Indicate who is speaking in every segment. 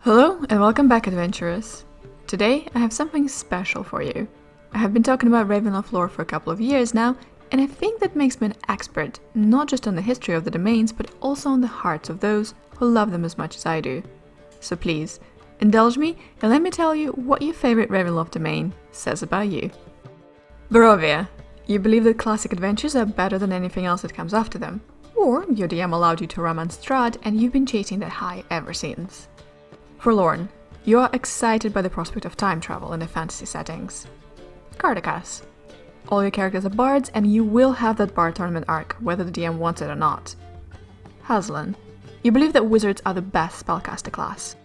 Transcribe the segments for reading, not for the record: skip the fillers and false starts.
Speaker 1: Hello and welcome back, adventurers! Today I have something special for you. I have been talking about Ravenloft lore for a couple of years now, and I think that makes me an expert not just on the history of the domains, but also on the hearts of those who love them as much as I do. So please, indulge me and let me tell you what your favorite Ravenloft domain says about you. Barovia. You believe that classic adventures are better than anything else that comes after them. Or your DM allowed you to romance Strahd and you've been chasing that high ever since. Forlorn. You are excited by the prospect of time travel in the fantasy settings. Cardakas. All your characters are bards and you will have that bard tournament arc, whether the DM wants it or not. Haslan. You believe that wizards are the best spellcaster class.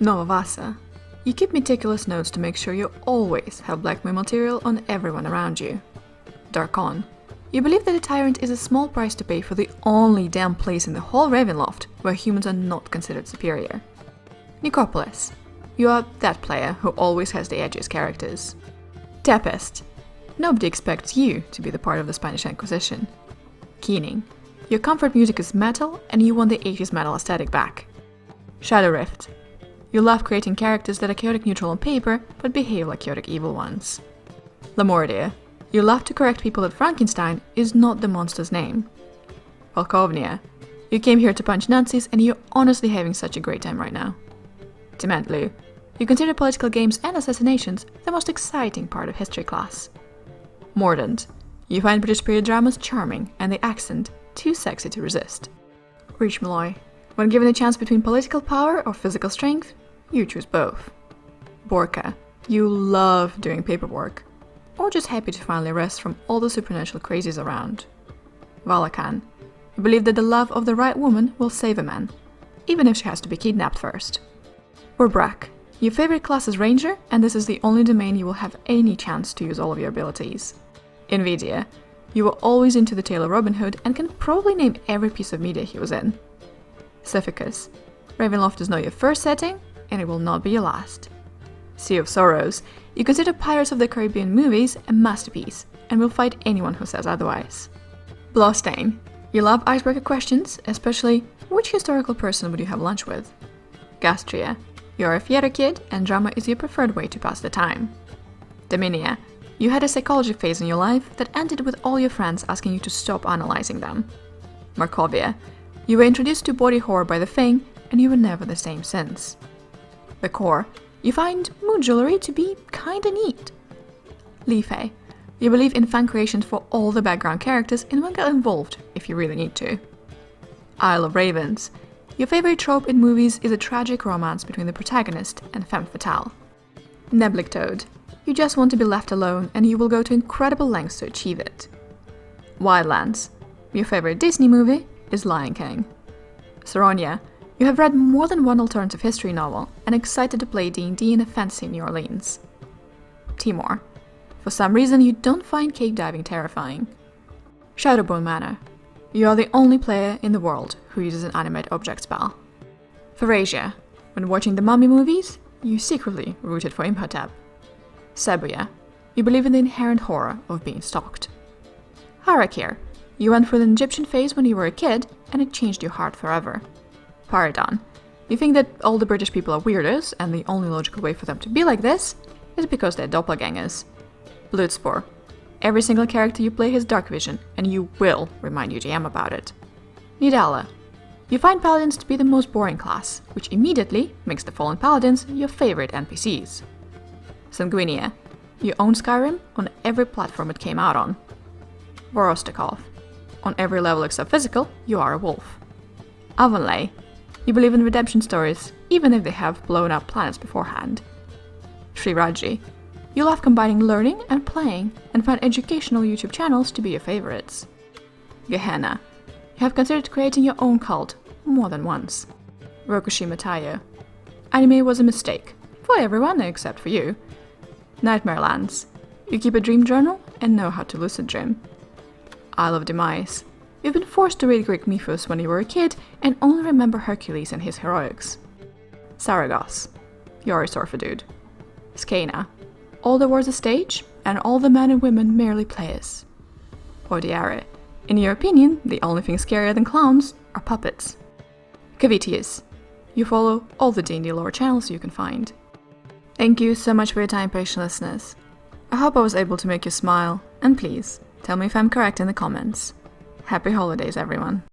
Speaker 1: Novavasa. You keep meticulous notes to make sure you always have blackmail material on everyone around you. Darkon. You believe that a tyrant is a small price to pay for the only damn place in the whole Ravenloft where humans are not considered superior. Nicopolis. You are that player who always has the edgiest characters. Tempest. Nobody expects you to be the part of the Spanish Inquisition. Keening. Your comfort music is metal and you want the 80s metal aesthetic back. Shadow Rift. You love creating characters that are chaotic neutral on paper but behave like chaotic evil ones. Lamordia. You love to correct people that Frankenstein is not the monster's name. Volkovnia. You came here to punch Nazis and you're honestly having such a great time right now. Timantlu. You consider political games and assassinations the most exciting part of history class. Mordant. You find British period dramas charming and the accent too sexy to resist. Reach Malloy. When given a chance between political power or physical strength, you choose both. Borka. You love doing paperwork, or just happy to finally rest from all the supernatural crazies around. Valakan. You believe that the love of the right woman will save a man, even if she has to be kidnapped first. Urbrak. Your favorite class is Ranger, and this is the only domain you will have any chance to use all of your abilities. Invidia. You were always into the tale of Robin Hood and can probably name every piece of media he was in. Cephicus. Ravenloft is not your first setting, and it will not be your last. Sea of Sorrows. You consider Pirates of the Caribbean movies a masterpiece, and will fight anyone who says otherwise. Blawstain. You love icebreaker questions, especially which historical person would you have lunch with? Gastria. You're a theater kid, and drama is your preferred way to pass the time. Dominia. You had a psychology phase in your life that ended with all your friends asking you to stop analyzing them. Markovia. You were introduced to body horror by the Thing, and you were never the same since. The Core. You find mood jewelry to be kinda neat. Life. You believe in fan creations for all the background characters and will get involved if you really need to. Isle of Ravens. Your favorite trope in movies is a tragic romance between the protagonist and femme fatale. Neblictoad. You just want to be left alone and you will go to incredible lengths to achieve it. Wildlands. Your favorite Disney movie is Lion King. Saronia. You have read more than one alternative history novel and excited to play D&D in a fantasy New Orleans. Timor. For some reason you don't find cave diving terrifying. Shadowbone Manor. You are the only player in the world who uses an animate object spell. Pharasia. When watching the Mummy movies, you secretly rooted for Imhotep. Cebuya. You believe in the inherent horror of being stalked. Harakir. You went through an Egyptian phase when you were a kid, and it changed your heart forever. Paradon. You think that all the British people are weirdos, and the only logical way for them to be like this is because they're doppelgangers. Bloodspore. Every single character you play has dark vision, and you will remind your GM about it. Nidala. You find paladins to be the most boring class, which immediately makes the fallen paladins your favorite NPCs. Sanguinia. You own Skyrim on every platform it came out on. Vorostakov. On every level except physical, you are a wolf. Avonlea. You believe in redemption stories, even if they have blown up planets beforehand. Shriraji. You love combining learning and playing, and find educational YouTube channels to be your favorites. Gehenna. You have considered creating your own cult more than once. Rokushima Tayo. Anime was a mistake, for everyone except for you. Nightmare Lands. You keep a dream journal and know how to lucid dream. Isle of Demise. You've been forced to read Greek mythos when you were a kid and only remember Hercules and his heroics. Saragos. You're a surfer dude. Skena. All there was a stage, and all the men and women merely players. Odiare. In your opinion, the only thing scarier than clowns are puppets. Cavitius. you follow all the D&D lore channels you can find. Thank you so much for your time, patient listeners. I hope I was able to make you smile, and please, tell me if I'm correct in the comments. Happy holidays, everyone.